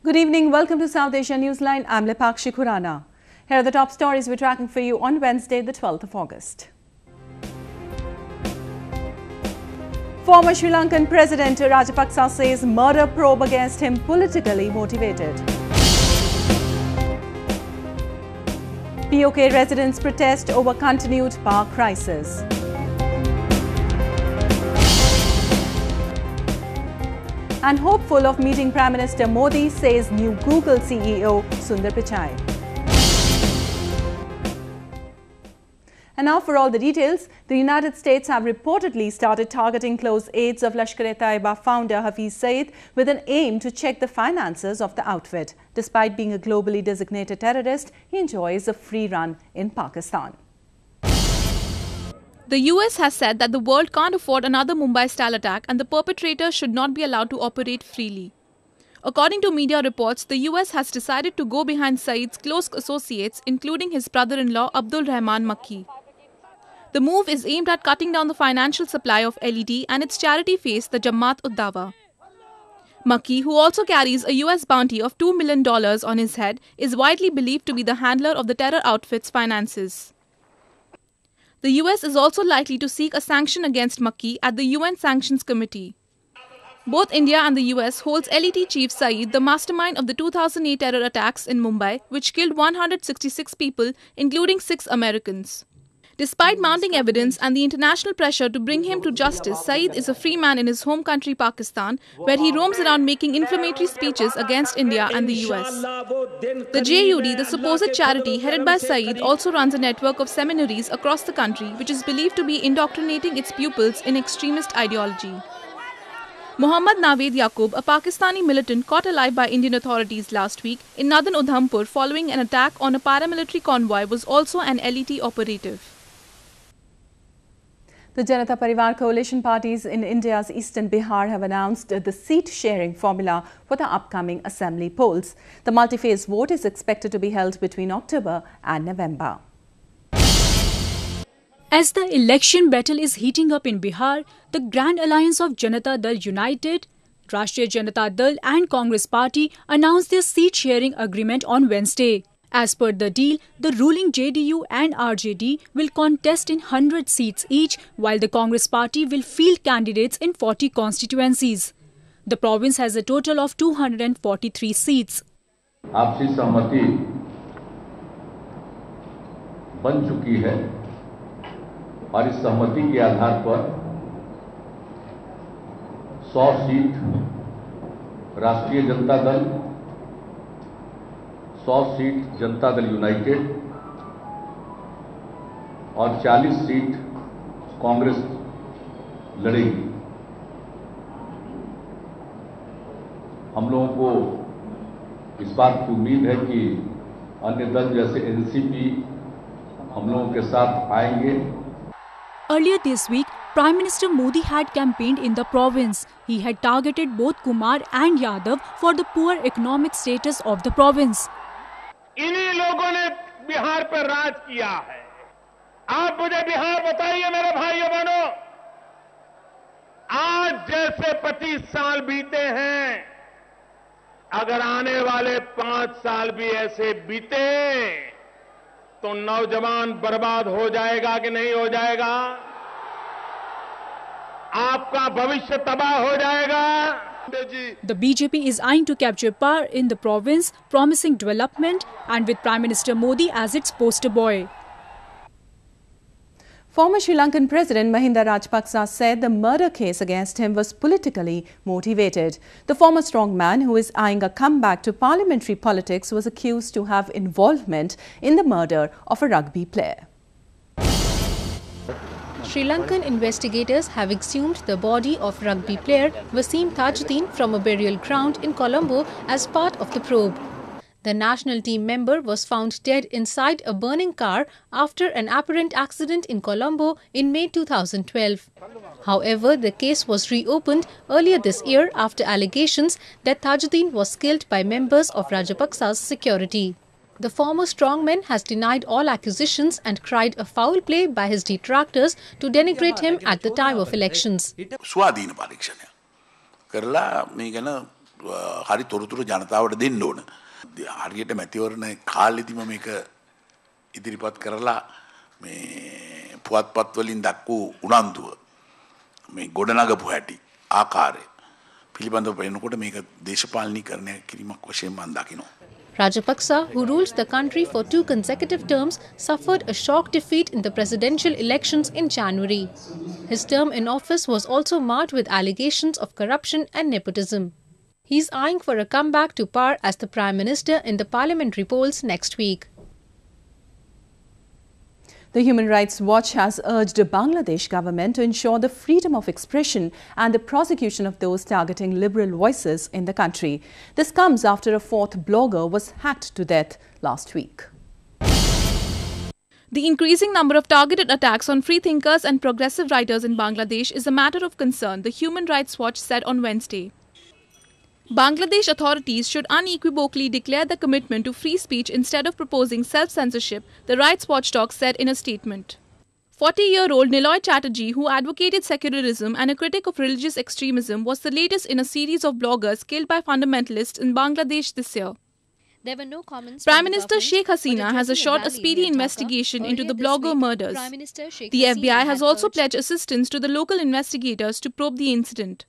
Good evening. Welcome to South Asia Newsline. I'm Leshkar-E Khurana. Here are the top stories we're tracking for you on Wednesday, the 12th of August. Former Sri Lankan President Rajapksa says murder probe against him politically motivated. POK residents protest over continued power crisis. And hopeful of meeting Prime Minister Modi, says new Google CEO Sundar Pichai. And now for all the details, the United States have reportedly started targeting close aides of Leshkar-E-Taiba founder Hafiz Saeed with an aim to check the finances of the outfit. Despite being a globally designated terrorist, he enjoys a free run in Pakistan. The US has said that the world can't afford another Mumbai-style attack and the perpetrator should not be allowed to operate freely. According to media reports, the US has decided to go behind Saeed's close associates, including his brother-in-law Abdul Rahman Makki. The move is aimed at cutting down the financial supply of LED and its charity face, the Jamaat-ud-Dawa. Makki, who also carries a US bounty of $2 million on his head, is widely believed to be the handler of the terror outfit's finances. The US is also likely to seek a sanction against Makki at the UN Sanctions Committee. Both India and the US holds LET chief Saeed, the mastermind of the 2008 terror attacks in Mumbai, which killed 166 people, including 6 Americans. Despite mounting evidence and the international pressure to bring him to justice, Saeed is a free man in his home country Pakistan, where he roams around making inflammatory speeches against India and the US. The JUD, the supposed charity headed by Saeed, also runs a network of seminaries across the country, which is believed to be indoctrinating its pupils in extremist ideology. Mohammad Naved Yaqub, a Pakistani militant caught alive by Indian authorities last week in northern Udhampur following an attack on a paramilitary convoy, was also an LET operative. The Janata Parivar coalition parties in India's eastern Bihar have announced the seat-sharing formula for the upcoming assembly polls. The multi-phase vote is expected to be held between October and November. As the election battle is heating up in Bihar, the Grand Alliance of Janata Dal United, Rashtriya Janata Dal and Congress Party announced their seat-sharing agreement on Wednesday. As per the deal, the ruling JDU and RJD will contest in 100 seats each, while the Congress Party will field candidates in 40 constituencies. The province has a total of 243 seats. आपसी सहमति बन चुकी है और इस सहमति के आधार पर 100 सीट राष्ट्रीय जनता दल, 100 सीट जनता दल यूनाइटेड और 40 सीट कांग्रेस लड़ेगी। हम लोगों को इस बात की उम्मीद है कि अन्य दल जैसे एनसीपी हम लोगों के साथ आएंगे। Earlier this week, Prime Minister Modi had campaigned in the province. He had targeted both Kumar and Yadav for the poor economic status of the province. इन्हीं लोगों ने बिहार पर राज किया है। आप मुझे बिहार बताइए मेरे भाइयों बहनों, आज जैसे 25 साल बीते हैं, अगर आने वाले 5 साल भी ऐसे बीते तो नौजवान बर्बाद हो जाएगा कि नहीं हो जाएगा? आपका भविष्य तबाह हो जाएगा। The BJP is eyeing to capture power in the province, promising development and with Prime Minister Modi as its poster boy. Former Sri Lankan President Mahinda Rajapksa said the murder case against him was politically motivated. The former strongman, who is eyeing a comeback to parliamentary politics, was accused to have involvement in the murder of a rugby player. Sri Lankan investigators have exhumed the body of rugby player Wasim Tajuddin from a burial ground in Colombo as part of the probe. The national team member was found dead inside a burning car after an apparent accident in Colombo in May 2012. However, the case was reopened earlier this year after allegations that Tajuddin was killed by members of Rajapaksa's security. The former strongman has denied all accusations and cried a foul play by his detractors to denigrate him at the time of elections. හරි තොරතුරු ජනතාවට දෙන්න ඕන. හරියට මැතිවරණ කාලෙදිම මේක ඉදිරිපත් කරලා මේ පුවත්පත් වලින් දක්වූ උනන්දුව මේ ගොඩනගපු හැටි ආකාරය පිළිබඳව වෙනකොට මේක දේශපාලනීකරණය කිරීමක් වශයෙන් මම දකිනවා. Rajapksa, who ruled the country for 2 consecutive terms, suffered a shock defeat in the presidential elections in January. His term in office was also marred with allegations of corruption and nepotism. He is eyeing for a comeback to power as the Prime Minister in the parliamentary polls next week. The Human Rights Watch has urged the Bangladesh government to ensure the freedom of expression and the prosecution of those targeting liberal voices in the country. This comes after a 4th blogger was hacked to death last week. The increasing number of targeted attacks on freethinkers and progressive writers in Bangladesh is a matter of concern, the Human Rights Watch said on Wednesday. Bangladesh authorities should unequivocally declare their commitment to free speech instead of proposing self-censorship, the rights watchdog said in a statement. 40-year-old Niloy Chatterjee, who advocated secularism and a critic of religious extremism, was the latest in a series of bloggers killed by fundamentalists in Bangladesh this year. There were no comments. Prime Minister Sheikh Hasina has assured a speedy investigation into the blogger murders. The FBI has also pledged assistance to the local investigators to probe the incident.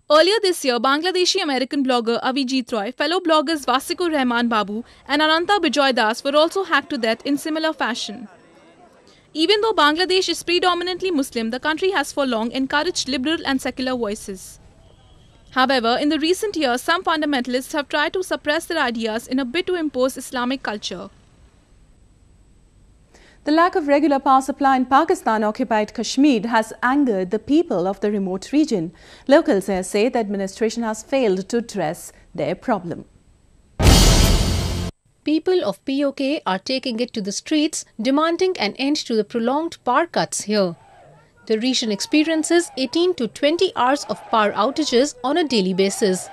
Earlier this year, Bangladeshi-American blogger Avijit Roy, fellow bloggers Vasikur Rahman Babu and Ananta Bijoy Das were also hacked to death in similar fashion. Even though Bangladesh is predominantly Muslim, the country has for long encouraged liberal and secular voices. However, in the recent years, some fundamentalists have tried to suppress their ideas in a bid to impose Islamic culture. The lack of regular power supply in Pakistan-occupied Kashmir has angered the people of the remote region. Locals here say the administration has failed to address their problem. People of POK are taking it to the streets, demanding an end to the prolonged power cuts here. The region experiences 18 to 20 hours of power outages on a daily basis.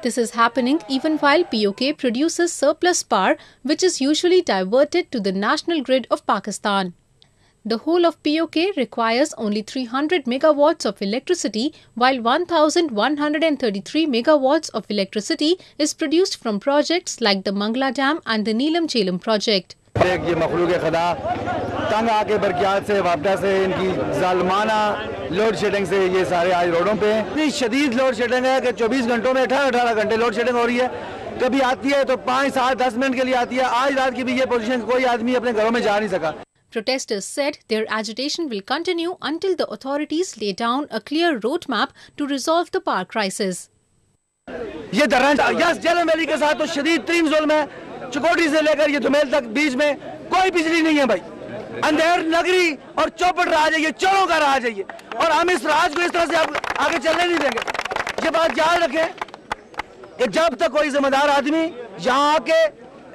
This is happening even while POK produces surplus power, which is usually diverted to the national grid of Pakistan. The whole of POK requires only 300 megawatts of electricity, while 1,133 megawatts of electricity is produced from projects like the Mangla Dam and the Neelam Jhelum project. ये मखलूक खुदा तंग आके बरक़ियात से वापटा से इनकी ज़ालिमाना load shedding से ये सारे आज रोडों पे इतनी शदीद लोड शेडिंग है कि 24 घंटों में 18 घंटे लोड शेडिंग हो रही है. कभी आती है तो 5, 7, 10 मिनट के लिए आती है. आज रात की भी ये पोजीशन कोई आदमी अपने घरों में जा नहीं सका. Protesters said their agitation will continue until the authorities lay down a clear roadmap to resolve the power crisis. ये झेलम वैली के साथ तो शदीद तरीन जुल्म है. चकोटी से लेकर ये धुमेल तक बीच में कोई बिजली नहीं है भाई. अंधेर नगरी और चौपट राज है, ये चोरों का राज है ये, और हम इस राज को इस तरह से आगे चलने नहीं देंगे. ये बात याद रखें कि जब तक कोई जिम्मेदार आदमी यहाँ आके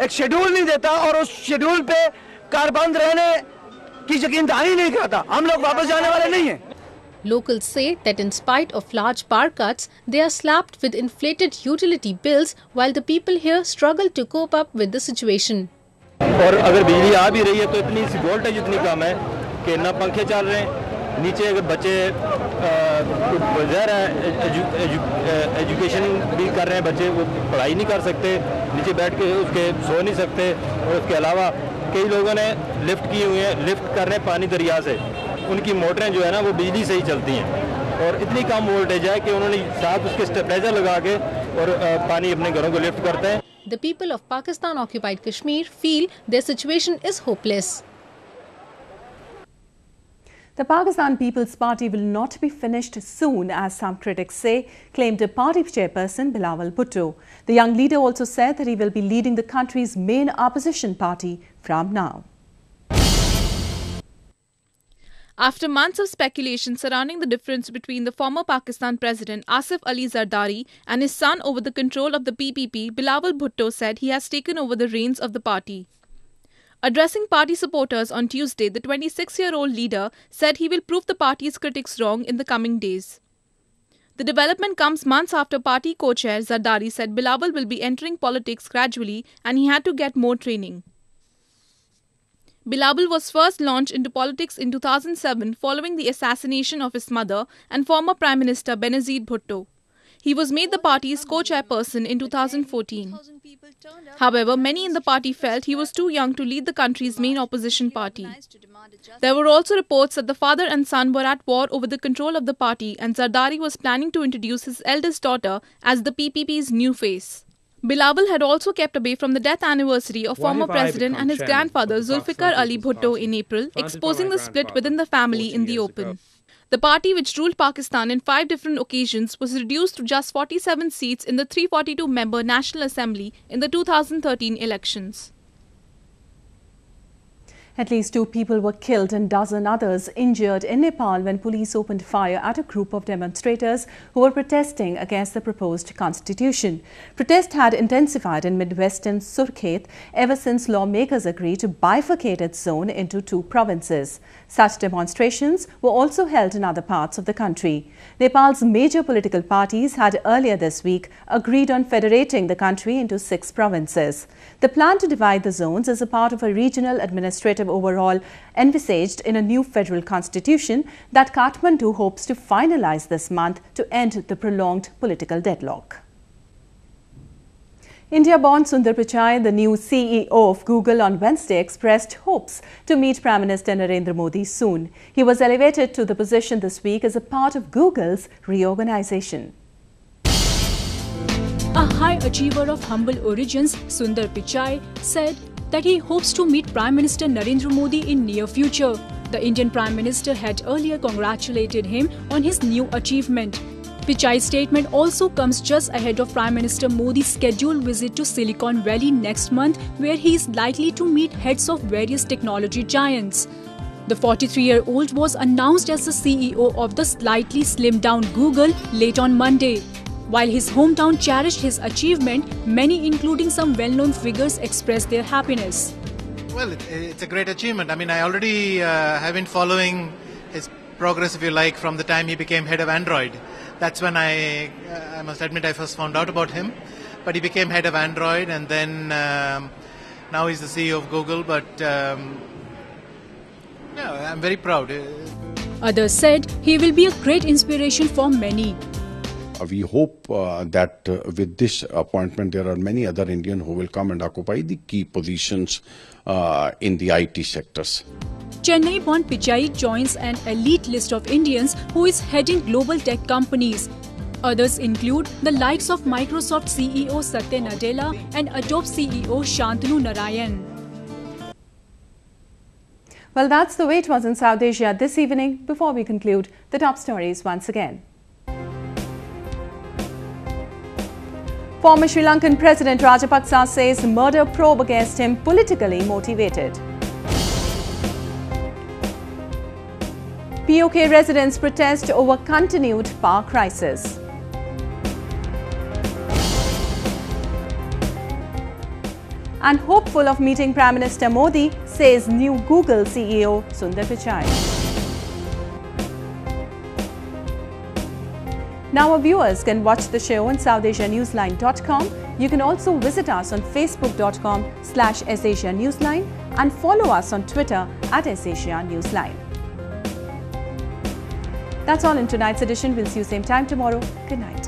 एक शेड्यूल नहीं देता और उस शेड्यूल पे कारबंद रहने की यकीन दहानी नहीं करता, हम लोग वापस जाने वाले नहीं हैं. Locals say that in spite of large power cuts, they are slapped with inflated utility bills while the people here struggle to cope up with the situation. और अगर बिजली आ भी रही है तो इतनी सी वोल्टेज इतनी कम है कि ना पंखे चल रहे हैं. नीचे अगर बच्चे एजुकेशन भी कर रहे हैं, बच्चे वो पढ़ाई नहीं कर सकते, नीचे बैठ के उसके सो नहीं सकते. और उसके अलावा कई लोगों ने लिफ्ट किए हुए हैं, लिफ्ट कर रहे हैं पानी दरिया से. उनकी मोटरें जो है ना वो बिजली से ही चलती हैं और इतनी कम वोल्टेज है कि उन्होंने साथ उसके स्टेबलाइजर लगा के और पानी अपने घरों को लिफ्ट करते हैं. The people of Pakistan-occupied Kashmir feel their situation is hopeless. The Pakistan People's Party will not be finished soon, as some critics say, claimed a party chairperson Bilawal Bhutto. The young leader also said that he will be leading the country's main opposition party from now. After months of speculation surrounding the difference between the former Pakistan President Asif Ali Zardari and his son over the control of the PPP, Bilawal Bhutto said he has taken over the reins of the party. Addressing party supporters on Tuesday, the 26-year-old leader said he will prove the party's critics wrong in the coming days. The development comes months after party co-chair Zardari said Bilawal will be entering politics gradually and he had to get more training. Bilawal was first launched into politics in 2007 following the assassination of his mother and former Prime Minister Benazir Bhutto. He was made the party's co-chairperson in 2014. However, many in the party felt he was too young to lead the country's main opposition party. There were also reports that the father and son were at war over the control of the party, and Zardari was planning to introduce his eldest daughter as the PPP's new face. Bilawal had also kept away from the death anniversary of former president and his grandfather Zulfikar Ali Bhutto in April, exposing the split within the family in the open. The party, which ruled Pakistan in 5 different occasions, was reduced to just 47 seats in the 342-member National Assembly in the 2013 elections. At least 2 people were killed and dozen others injured in Nepal when police opened fire at a group of demonstrators who were protesting against the proposed constitution. Protest had intensified in mid-western Surkhet ever since lawmakers agreed to bifurcate its zone into 2 provinces. Such demonstrations were also held in other parts of the country. Nepal's major political parties had earlier this week agreed on federating the country into 6 provinces. The plan to divide the zones is a part of a regional administrative overhaul envisaged in a new federal constitution that Kathmandu hopes to finalize this month to end the prolonged political deadlock. India-born Sundar Pichai, the new CEO of Google, on Wednesday expressed hopes to meet Prime Minister Narendra Modi soon. He was elevated to the position this week as a part of Google's reorganization. A high achiever of humble origins, Sundar Pichai said that he hopes to meet Prime Minister Narendra Modi in near future. The Indian Prime Minister had earlier congratulated him on his new achievement. Pichai's statement also comes just ahead of Prime Minister Modi's scheduled visit to Silicon Valley next month, where he is likely to meet heads of various technology giants. The 43-year-old was announced as the CEO of the slightly slimmed-down Google late on Monday. While his hometown cherished his achievement, many, including some well-known figures, expressed their happiness. Well, it's a great achievement. I mean, I already have been following his progress, if you like, from the time he became head of Android. That's when I must admit, I first found out about him. But he became head of Android, and then now he's the CEO of Google. But yeah, I'm very proud. Others said he will be a great inspiration for many. We hope that with this appointment, there are many other Indians who will come and occupy the key positions in the IT sectors. Chennai-born Pichai joins an elite list of Indians who is heading global tech companies. Others include the likes of Microsoft CEO Satya Nadella and Adobe CEO Shantanu Narayan. Well, that's the way it was in South Asia this evening. Before we conclude, the top stories once again. Former Sri Lankan President Rajapksa says murder probe against him politically motivated. POK residents protest over continued power crisis. And hopeful of meeting Prime Minister Modi, says new Google CEO Sundar Pichai. Now our viewers can watch the show on SouthAsiaNewsline.com. You can also visit us on Facebook.com/SAsiaNewsline and follow us on Twitter @SAsiaNewsline. That's all in tonight's edition. We'll see you same time tomorrow. Good night.